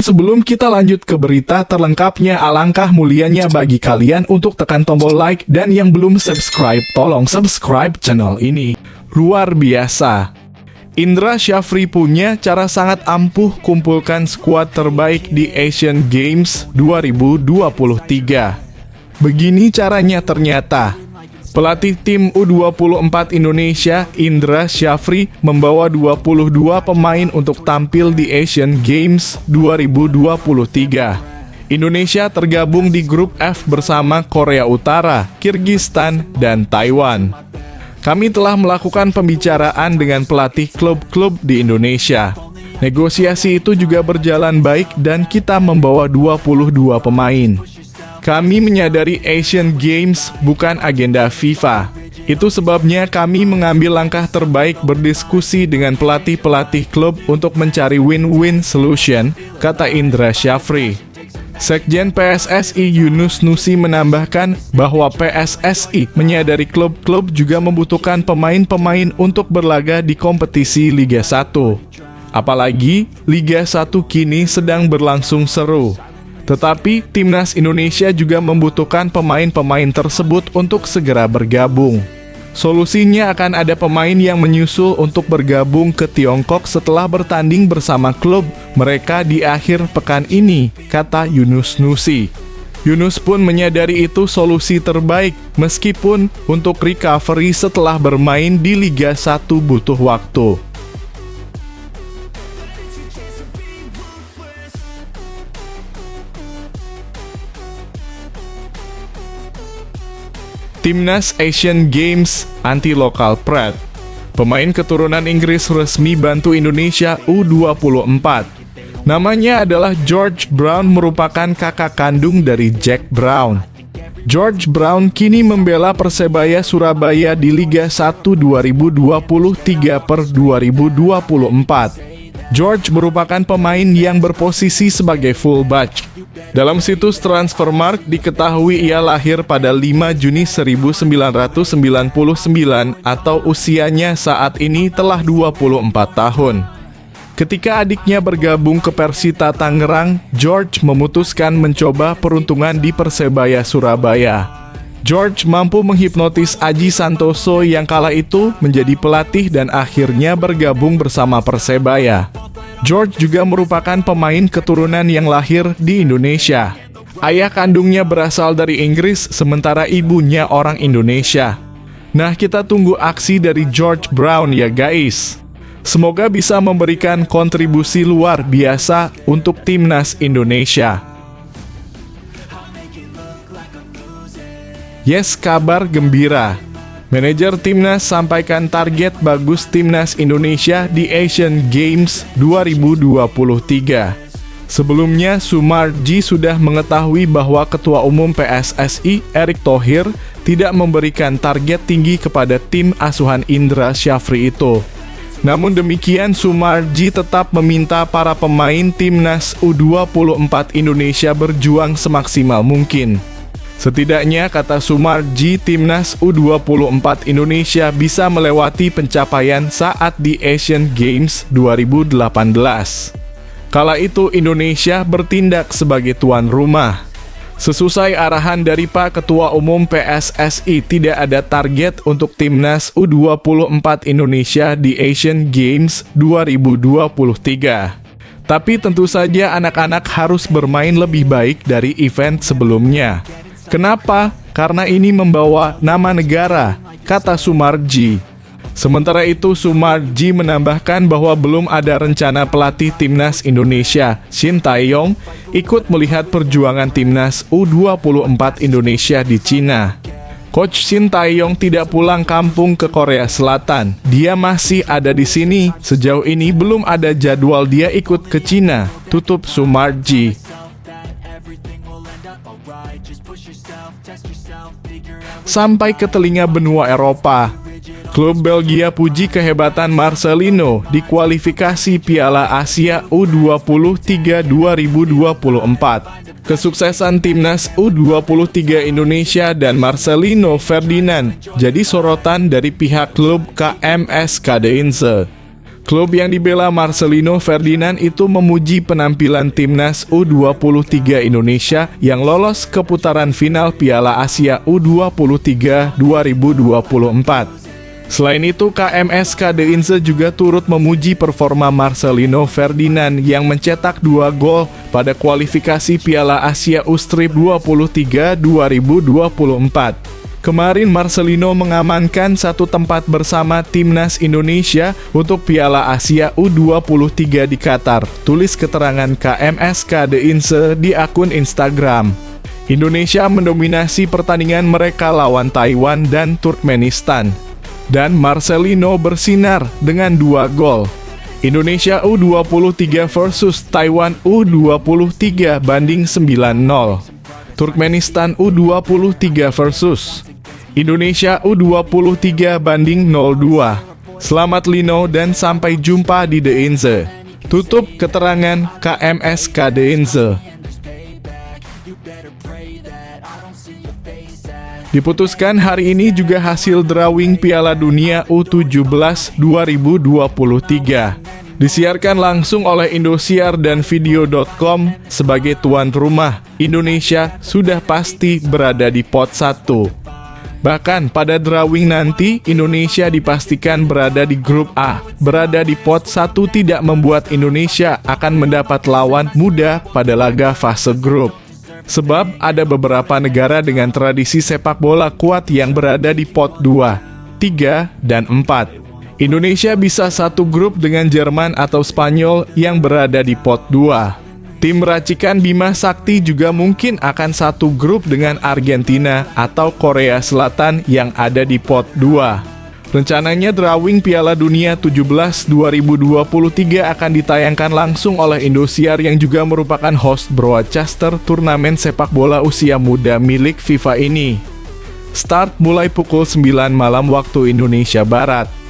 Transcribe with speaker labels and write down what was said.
Speaker 1: Sebelum kita lanjut ke berita terlengkapnya, alangkah mulianya bagi kalian untuk tekan tombol like, dan yang belum subscribe, tolong subscribe channel ini. Luar biasa. Indra Syafri punya cara sangat ampuh kumpulkan skuad terbaik di Asian Games 2023. Begini caranya ternyata. Pelatih tim U24 Indonesia, Indra Syafri, membawa 22 pemain untuk tampil di Asian Games 2023. Indonesia tergabung di grup F bersama Korea Utara, Kirgistan, dan Taiwan. Kami telah melakukan pembicaraan dengan pelatih klub-klub di Indonesia. Negosiasi itu juga berjalan baik dan kita membawa 22 pemain. Kami menyadari Asian Games bukan agenda FIFA. Itu sebabnya kami mengambil langkah terbaik berdiskusi dengan pelatih-pelatih klub untuk mencari win-win solution, kata Indra Syafri. Sekjen PSSI Yunus Nusi menambahkan bahwa PSSI menyadari klub-klub juga membutuhkan pemain-pemain untuk berlaga di kompetisi Liga 1. Apalagi Liga 1 kini sedang berlangsung seru. Tetapi timnas Indonesia juga membutuhkan pemain-pemain tersebut untuk segera bergabung. Solusinya akan ada pemain yang menyusul untuk bergabung ke Tiongkok setelah bertanding bersama klub mereka di akhir pekan ini, kata Yunus Nusi. Yunus pun menyadari itu solusi terbaik, meskipun untuk recovery setelah bermain di Liga 1 butuh waktu. Timnas Asian Games anti-local pride. Pemain keturunan Inggris resmi bantu Indonesia U24. Namanya adalah George Brown, merupakan kakak kandung dari Jack Brown. George Brown kini membela Persebaya Surabaya di Liga 1 2023/2024. George merupakan pemain yang berposisi sebagai fullback. Dalam situs Transfermarkt diketahui ia lahir pada 5 Juni 1999 atau usianya saat ini telah 24 tahun. Ketika adiknya bergabung ke Persita Tangerang, George memutuskan mencoba peruntungan di Persebaya Surabaya. George mampu menghipnotis Aji Santoso yang kala itu menjadi pelatih dan akhirnya bergabung bersama Persebaya. George juga merupakan pemain keturunan yang lahir di Indonesia. Ayah kandungnya berasal dari Inggris, sementara ibunya orang Indonesia. Nah, kita tunggu aksi dari George Brown ya guys. Semoga bisa memberikan kontribusi luar biasa untuk timnas Indonesia. Yes, kabar gembira. Manajer timnas sampaikan target bagus timnas Indonesia di Asian Games 2023. Sebelumnya, Sumarji sudah mengetahui bahwa Ketua Umum PSSI, Erick Thohir, tidak memberikan target tinggi kepada tim asuhan Indra Syafri itu. Namun demikian, Sumarji tetap meminta para pemain timnas U24 Indonesia berjuang semaksimal mungkin. Setidaknya, kata Sumarji, timnas U24 Indonesia bisa melewati pencapaian saat di Asian Games 2018. Kala itu Indonesia bertindak sebagai tuan rumah. Sesuai arahan dari Pak Ketua Umum PSSI, tidak ada target untuk timnas U24 Indonesia di Asian Games 2023. Tapi tentu saja anak-anak harus bermain lebih baik dari event sebelumnya. Kenapa? Karena ini membawa nama negara, kata Sumarji. Sementara itu, Sumarji menambahkan bahwa belum ada rencana pelatih timnas Indonesia, Shin Tae-yong, ikut melihat perjuangan timnas U24 Indonesia di Cina. Coach Shin Tae-yong tidak pulang kampung ke Korea Selatan. Dia masih ada di sini. Sejauh ini belum ada jadwal dia ikut ke Cina, tutup Sumarji. Sampai ke telinga benua Eropa. Klub Belgia puji kehebatan Marcelino di kualifikasi Piala Asia U23 2024. Kesuksesan timnas U23 Indonesia dan Marcelino Ferdinand jadi sorotan dari pihak klub KMS Kadeinze. Klub yang dibela Marcelino Ferdinand itu memuji penampilan timnas U23 Indonesia yang lolos ke putaran final Piala Asia U23 2024. Selain itu, KMS KD Inse juga turut memuji performa Marcelino Ferdinand yang mencetak 2 gol pada kualifikasi Piala Asia U-23 2024. Kemarin Marcelino mengamankan satu tempat bersama timnas Indonesia untuk Piala Asia U23 di Qatar, tulis keterangan KMS KD Inse di akun Instagram. Indonesia mendominasi pertandingan mereka lawan Taiwan dan Turkmenistan, dan Marcelino bersinar dengan 2 gol. Indonesia U23 versus Taiwan U23 banding 9-0. Turkmenistan U23 versus Indonesia U23 banding 0-2. Selamat Lino dan sampai jumpa di The Inze. Tutup keterangan KMS KD Inze. Diputuskan hari ini juga hasil drawing Piala Dunia U17 2023. Disiarkan langsung oleh Indosiar dan Video.com. Sebagai tuan rumah, Indonesia sudah pasti berada di pot 1. Bahkan pada drawing nanti, Indonesia dipastikan berada di grup A. Berada di pot 1 tidak membuat Indonesia akan mendapat lawan mudah pada laga fase grup. Sebab ada beberapa negara dengan tradisi sepak bola kuat yang berada di pot 2, 3, dan 4. Indonesia bisa satu grup dengan Jerman atau Spanyol yang berada di pot 2. Tim racikan Bima Sakti juga mungkin akan satu grup dengan Argentina atau Korea Selatan yang ada di pot 2. Rencananya drawing Piala Dunia 17 2023 akan ditayangkan langsung oleh Indosiar yang juga merupakan host broadcaster turnamen sepak bola usia muda milik FIFA ini. Start mulai pukul 9 malam waktu Indonesia Barat.